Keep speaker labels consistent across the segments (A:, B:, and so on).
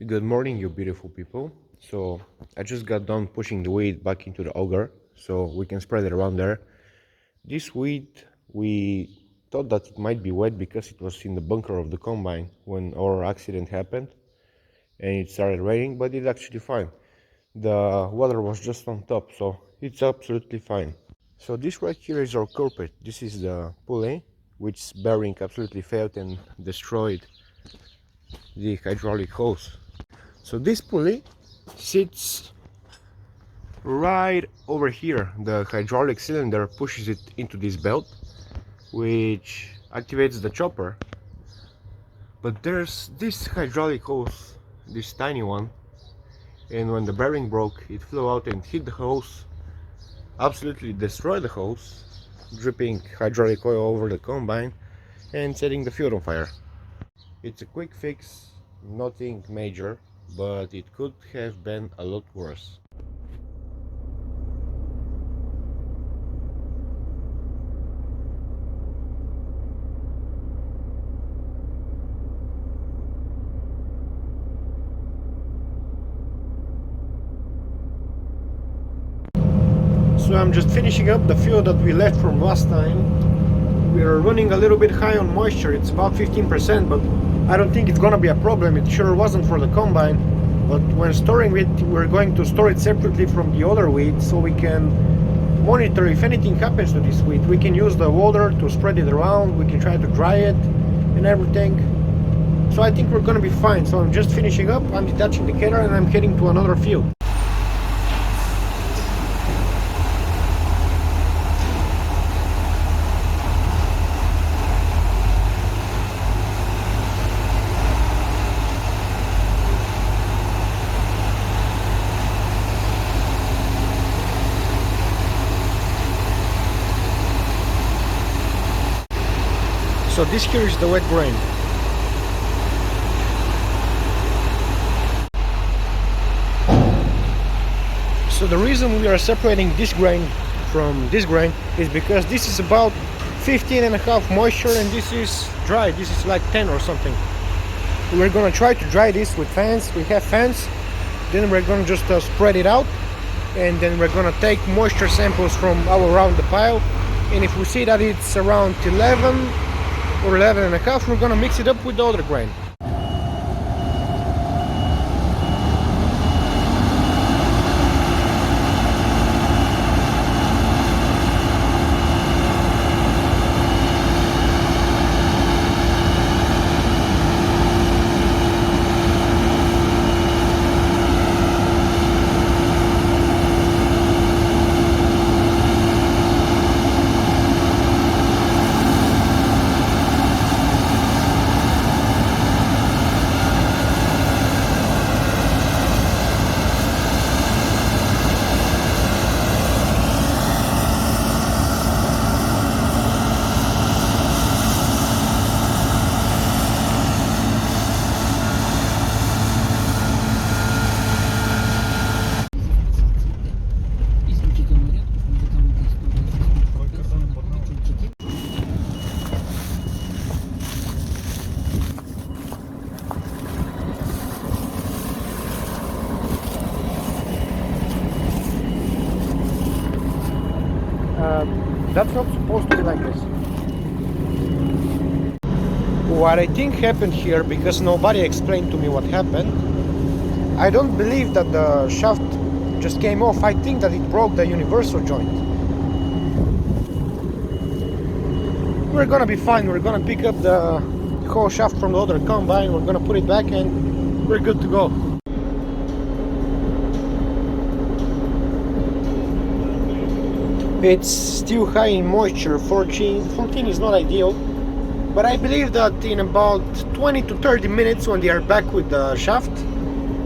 A: Good morning, you beautiful people. So I just got done pushing the wheat back into the auger so we can spread it around there. This wheat, we thought that it might be wet because it was in the bunker of the combine when our accident happened and it started raining, but it's actually fine. The water was just on top, so it's absolutely fine. So this right here is our culprit. This is the pulley, which bearing absolutely failed and destroyed the hydraulic hose. So this pulley sits right over here. The hydraulic cylinder pushes it into this belt, which activates the chopper. But there's this hydraulic hose, this tiny one, and when the bearing broke, it flew out and hit the hose, absolutely destroyed the hose, dripping hydraulic oil over the combine and setting the fuel on fire. It's a quick fix, nothing major, but it could have been a lot worse. So I'm just finishing up the fuel that we left from last time. We are running a little bit high on moisture, it's about 15%, but I don't think it's gonna be a problem. It sure wasn't for the combine, but when storing it, we're going to store it separately from the other wheat so we can monitor if anything happens to this wheat. We can use the water to spread it around, we can try to dry it and everything. So I think we're gonna be fine. So I'm just finishing up, I'm detaching the carrier and I'm heading to another field. So this here is the wet grain. So the reason we are separating this grain from this grain is because this is about 15.5 moisture and this is dry. This is like 10 or something. We're gonna try to dry this with fans. We have fans. Then we're gonna just spread it out, and then we're gonna take moisture samples from all around the pile. And if we see that it's around 11 or 11.5, we're gonna mix it up with the other grain. That's not supposed to be like this. What I think happened here, because nobody explained to me what happened, I don't believe that the shaft just came off. I think that it broke the universal joint. We're gonna be fine. We're gonna pick up the whole shaft from the other combine, we're gonna put it back and we're good to go. It's still high in moisture. 14 is not ideal, but I believe that in about 20 to 30 minutes when they are back with the shaft,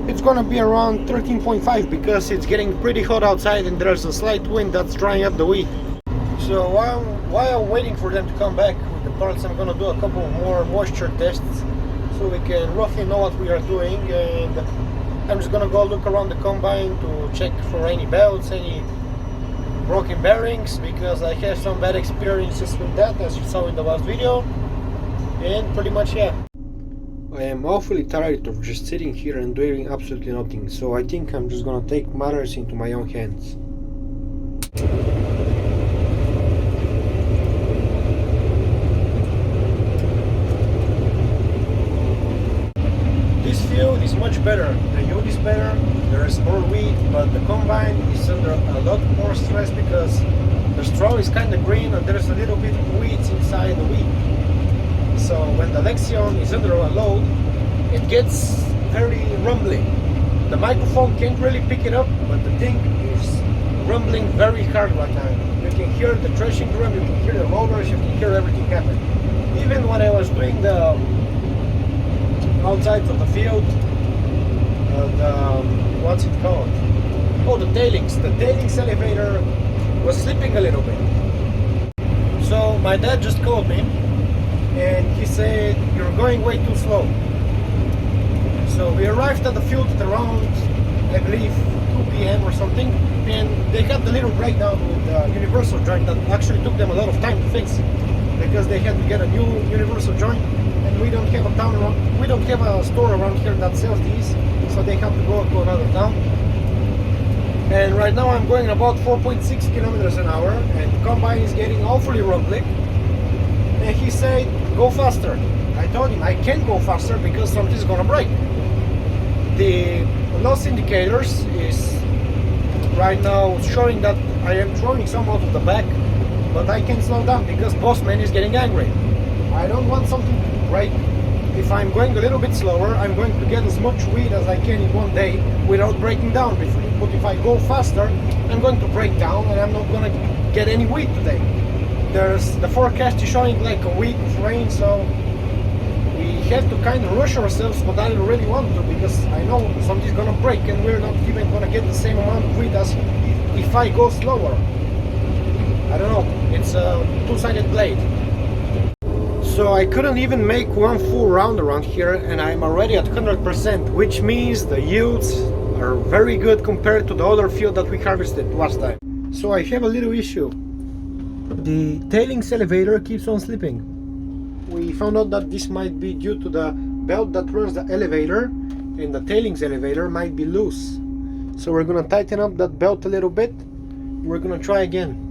A: it's gonna be around 13.5 because it's getting pretty hot outside and there's a slight wind that's drying up the wheat. So while waiting for them to come back with the parts, I'm gonna do a couple more moisture tests so we can roughly know what we are doing, and I'm just gonna go look around the combine to check for any belts, any broken bearings, because I have some bad experiences with that, as you saw in the last video. And pretty much, yeah, I am awfully tired of just sitting here and doing absolutely nothing, so I think I'm just gonna take matters into my own hands. This field is much better, the yield is better, there is more wheat, but the combine is under a lot more stress because the straw is kind of green and there's a little bit of weeds inside the wheat. So when the Lexion is under a load, it gets very rumbling. The microphone can't really pick it up, but the thing is rumbling very hard right now. You can hear the threshing drum, you can hear the motors, you can hear everything happen. Even when I was doing the outside of the field, what's it called? Oh, the tailings. The tailings elevator was slipping a little bit. So my dad just called me and he said, "You're going way too slow." So we arrived at the field at around, I believe, 2 p.m. or something, and they had the little breakdown with the universal joint that actually took them a lot of time to fix because they had to get a new universal joint, and we don't have a store around here that sells these, so they have to go to another town. And right now I'm going about 4.6 kilometers an hour, and the combine is getting awfully rumbly. And he said, "Go faster." I told him I can't go faster because something's gonna break. The loss indicators is right now showing that I am throwing some out of the back, but I can't slow down because Bossman is getting angry. I don't want something to break. If I'm going a little bit slower, I'm going to get as much wheat as I can in one day without breaking down briefly. But if I go faster, I'm going to break down and I'm not going to get any wheat today. The forecast is showing like a week of rain, so we have to kind of rush ourselves, but I don't really want to because I know something's going to break and we're not even going to get the same amount of wheat as if I go slower. I don't know, it's a two-sided blade. So I couldn't even make one full round around here and I'm already at 100%, which means the yields are very good compared to the other field that we harvested last time. So I have a little issue. The tailings elevator keeps on slipping. We found out that this might be due to the belt that runs the elevator, and the tailings elevator might be loose. So we're gonna tighten up that belt a little bit. We're gonna try again.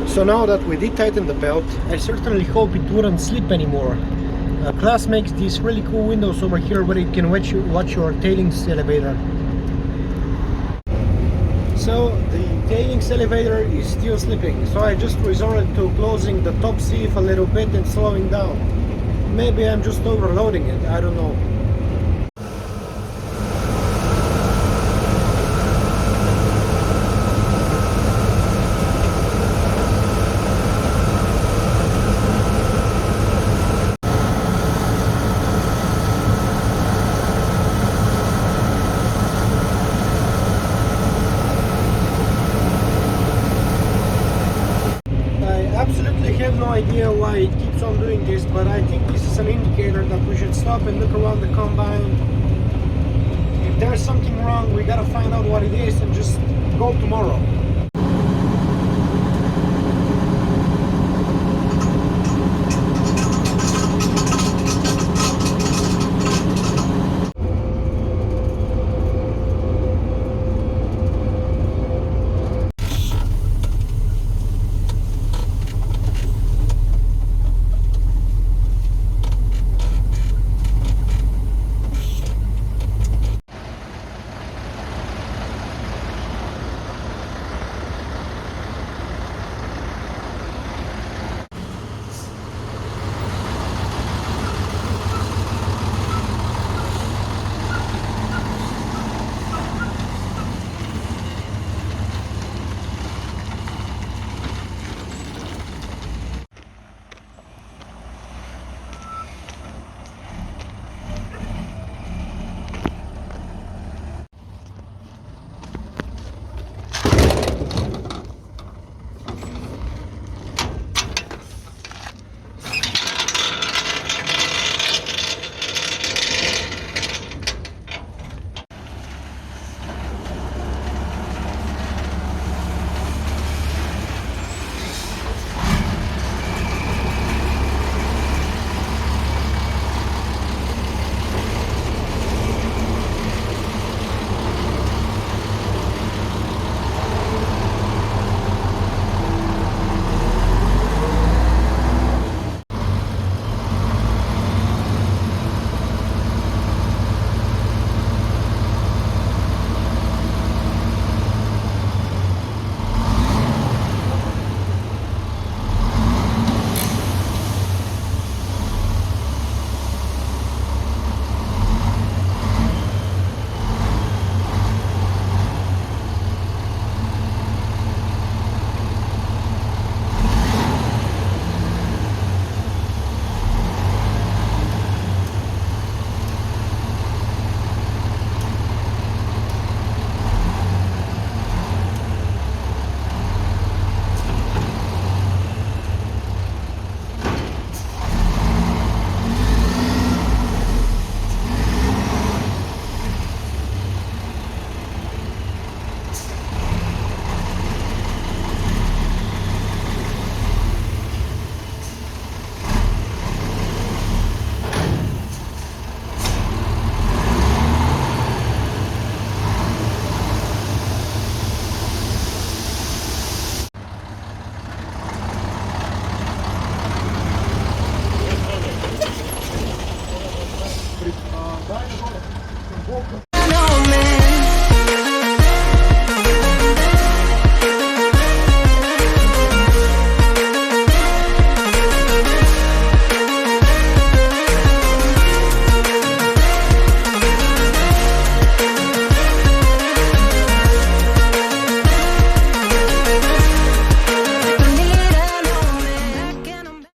A: So now that we did tighten the belt, I certainly hope it wouldn't slip anymore. Class makes these really cool windows over here where you can watch your tailings elevator. So the tailings elevator is still slipping, so I just resorted to closing the top sieve a little bit and slowing down. Maybe I'm just overloading it, I don't know. I have no idea why it keeps on doing this, but I think this is an indicator that we should stop and look around the combine. If there's something wrong, we gotta find out what it is and just go tomorrow.